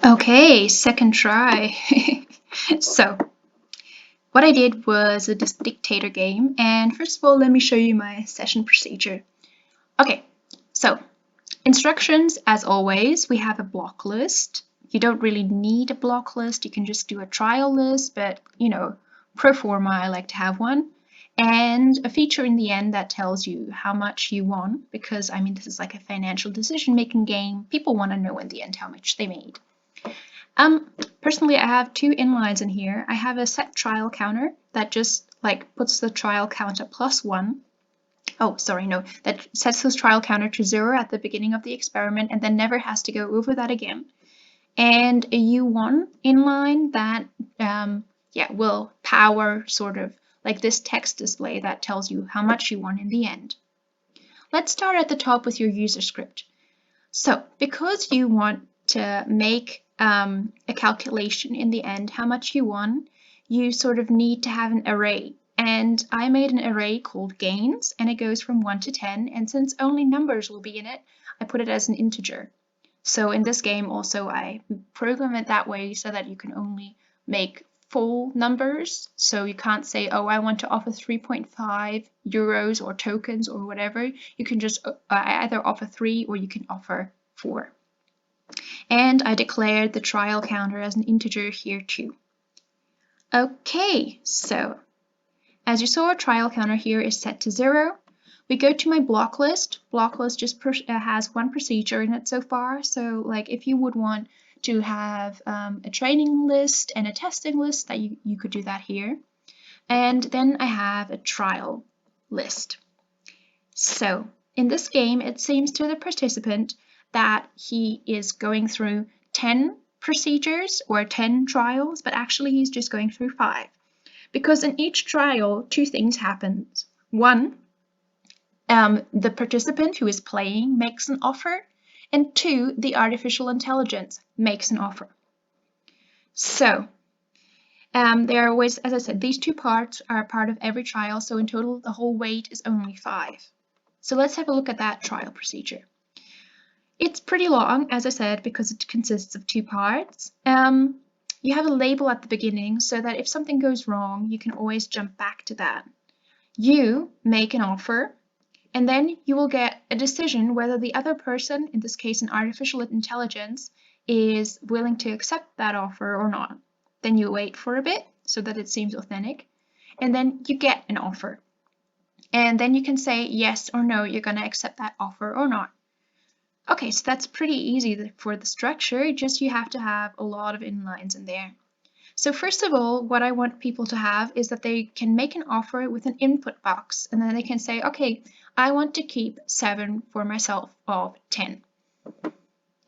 Okay, second try. So, what I did was a dictator game, and first of all, let me show you my session procedure. Okay, so instructions, as always, we have a block list. You don't really need a block list, you can just do a trial list, but pro forma, I like to have one. And a feature in the end that tells you how much you won, because I mean, this is like a financial decision making game. People want to know in the end how much they made. Personally, I have two inlines in here. I have a set trial counter that just like puts the trial counter +1. Oh, sorry, no, that sets this trial counter to 0 at the beginning of the experiment and then never has to go over that again. And a U1 inline that will power sort of like this text display that tells you how much you won in the end. Let's start at the top with your user script. So because you want to make a calculation in the end, how much you won, you sort of need to have an array. And I made an array called gains, and it goes from 1 to 10. And since only numbers will be in it, I put it as an integer. So in this game also, I program it that way so that you can only make full numbers. So you can't say, oh, I want to offer 3.5 euros or tokens or whatever. You can just either offer 3 or you can offer 4. And I declared the trial counter as an integer here too. Okay, so as you saw, trial counter here is set to 0. We go to my block list. Block list just has one procedure in it so far. So like if you would want to have a training list and a testing list, that you could do that here. And then I have a trial list. So in this game, it seems to the participant that he is going through 10 procedures or 10 trials, but actually he's just going through 5. Because in each trial, two things happen. One, the participant who is playing makes an offer, and two, the artificial intelligence makes an offer. So there are always, as I said, these two parts are part of every trial, so in total the whole weight is only 5. So let's have a look at that trial procedure. It's pretty long, as I said, because it consists of two parts. You have a label at the beginning so that if something goes wrong, you can always jump back to that. You make an offer, and then you will get a decision whether the other person, in this case an artificial intelligence, is willing to accept that offer or not. Then you wait for a bit so that it seems authentic, and then you get an offer. And then you can say yes or no, you're going to accept that offer or not. Okay, so that's pretty easy for the structure, just you have to have a lot of inlines in there. So first of all, what I want people to have is that they can make an offer with an input box, and then they can say, okay, I want to keep 7 for myself of 10.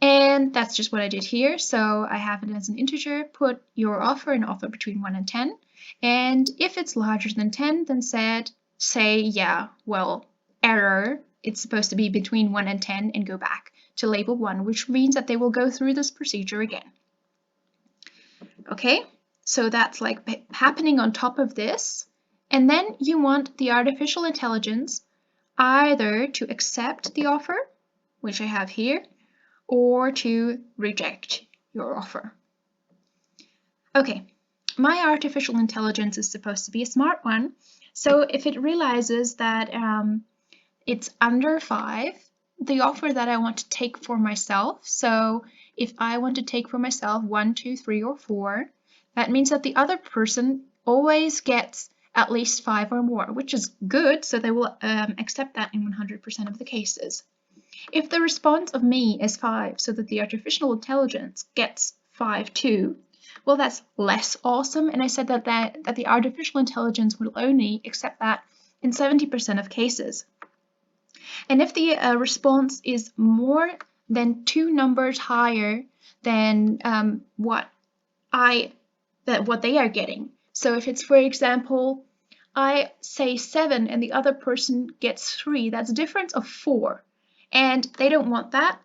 And that's just what I did here. So I have it as an integer, put your offer, an offer between 1 and 10. And if it's larger than 10, then say, yeah, well, error, it's supposed to be between 1 and 10 and go back to label 1, which means that they will go through this procedure again. Okay, so that's like happening on top of this. And then you want the artificial intelligence either to accept the offer, which I have here, or to reject your offer. Okay, my artificial intelligence is supposed to be a smart one. So if it realizes that it's under 5, the offer that I want to take for myself, so if I want to take for myself 1, 2, 3, or 4, that means that the other person always gets at least 5 or more, which is good, so they will accept that in 100% of the cases. If the response of me is 5, so that the artificial intelligence gets 5 too, well, that's less awesome, and I said that the artificial intelligence will only accept that in 70% of cases. And if the response is more than 2 numbers higher than what they are getting, so if it's, for example, I say 7 and the other person gets 3, that's a difference of 4, and they don't want that,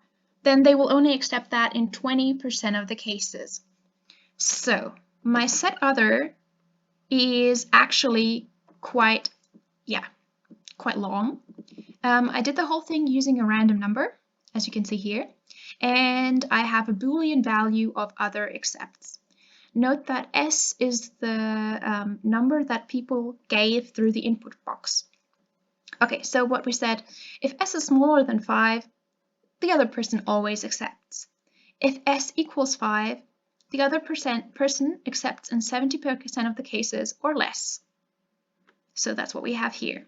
then they will only accept that in 20% of the cases. So my set other is actually quite long. I did the whole thing using a random number, as you can see here, and I have a Boolean value of other accepts. Note that S is the number that people gave through the input box. Okay, so what we said, if S is smaller than 5, the other person always accepts. If S equals 5, the other person accepts in 70% of the cases or less. So that's what we have here.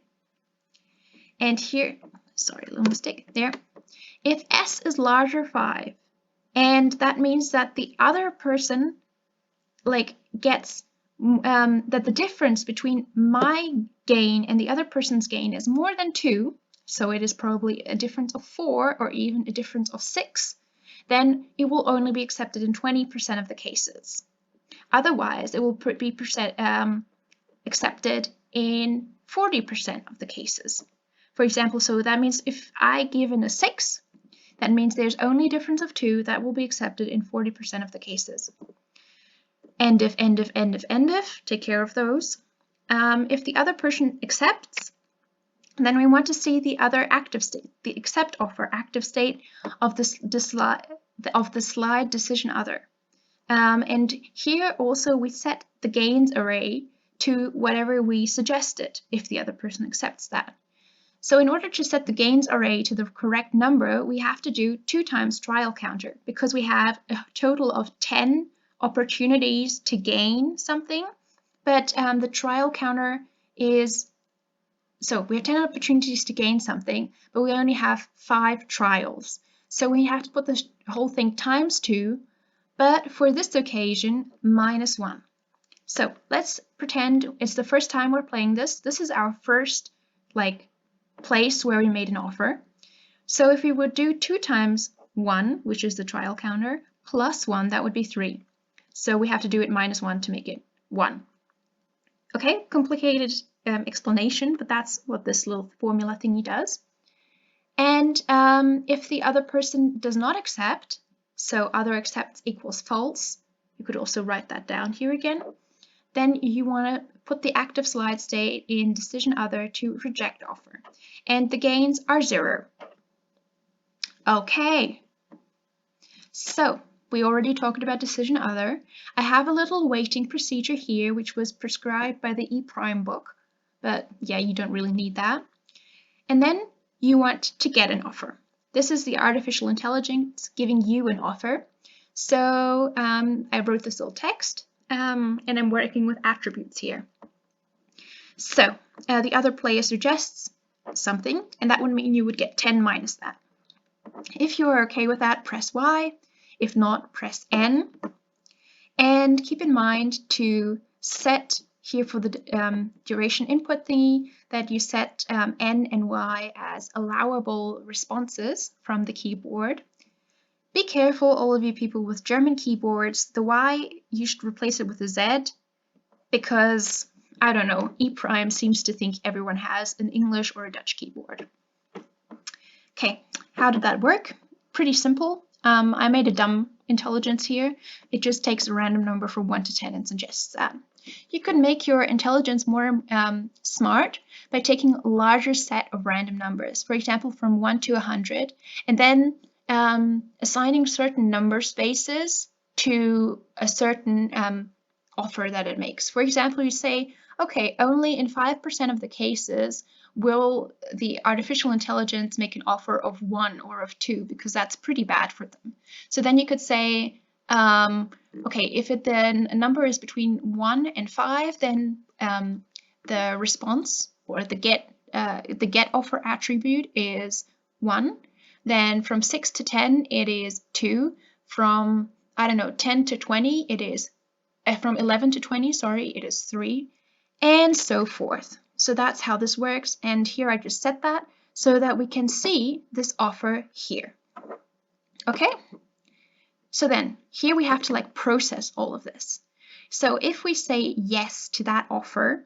And here, sorry, a little mistake there. If S is larger 5, and that means that the other person gets that the difference between my gain and the other person's gain is more than 2, so it is probably a difference of 4 or even a difference of 6, then it will only be accepted in 20% of the cases. Otherwise, it will be accepted in 40% of the cases. For example, so that means if I give in a 6, that means there's only a difference of 2 that will be accepted in 40% of the cases. End if, take care of those. If the other person accepts, then we want to see the other active state, the accept offer active state of the slide decision other. And here also we set the gains array to whatever we suggested if the other person accepts that. So in order to set the gains array to the correct number, we have to do 2 times trial counter because we have a total of 10 opportunities to gain something, but the trial counter is, so we have 10 opportunities to gain something, but we only have 5 trials. So we have to put the whole thing times 2, but for this occasion, -1. So let's pretend it's the first time we're playing this. This is our first place where we made an offer. So if we would do 2 times 1, which is the trial counter, plus 1, that would be 3. So we have to do it -1 to make it 1. Okay, complicated explanation, but that's what this little formula thingy does. And if the other person does not accept, so other accepts equals false, you could also write that down here again, then you want to put the active slide state in decision other to reject offer. And the gains are 0. Okay, so we already talked about decision other. I have a little weighting procedure here, which was prescribed by the E-prime book, but yeah, you don't really need that. And then you want to get an offer. This is the artificial intelligence giving you an offer. So I wrote this little text, and I'm working with attributes here. So the other player suggests something, and that would mean you would get 10 minus that. If you are okay with that, press Y. If not, press N. And keep in mind to set here for the duration input thingy that you set N and Y as allowable responses from the keyboard. Be careful, all of you people with German keyboards, the Y, you should replace it with a Z because, I don't know, E-prime seems to think everyone has an English or a Dutch keyboard. Okay, how did that work? Pretty simple. I made a dumb intelligence here. It just takes a random number from 1 to 10 and suggests that. You could make your intelligence more smart by taking a larger set of random numbers, for example, from 1 to 100, and then assigning certain number spaces to a certain offer that it makes. For example, you say, okay, only in 5% of the cases will the artificial intelligence make an offer of 1 or of 2 because that's pretty bad for them. So then you could say, okay, if then a number is between 1 and 5, then the response or the get offer attribute is 1. Then from 6 to 10, it is 2. From, I don't know, 10 to 20, it is, from 11 to 20, sorry, it is 3, and so forth. So that's how this works. And here I just set that so that we can see this offer here. Okay? So then here we have to process all of this. So if we say yes to that offer,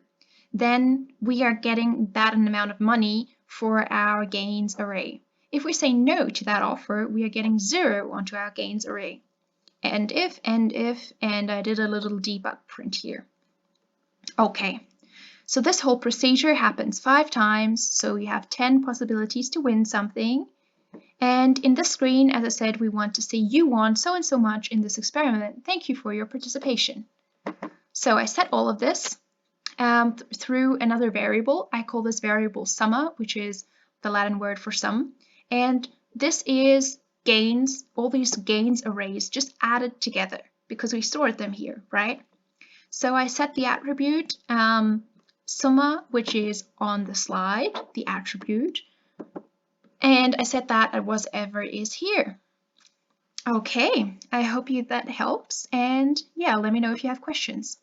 then we are getting that amount of money for our gains array. If we say no to that offer, we are getting 0 onto our gains array. And if, and I did a little debug print here. Okay, so this whole procedure happens 5 times, so we have 10 possibilities to win something. And in this screen, as I said, we want to say you won so and so much in this experiment. Thank you for your participation. So I set all of this through another variable. I call this variable summa, which is the Latin word for sum. And this is gains, all these gains arrays just added together because we stored them here, right? So I set the attribute summa, which is on the slide, the attribute, and I set that at whatever is here. Okay, I hope that helps, and yeah, let me know if you have questions.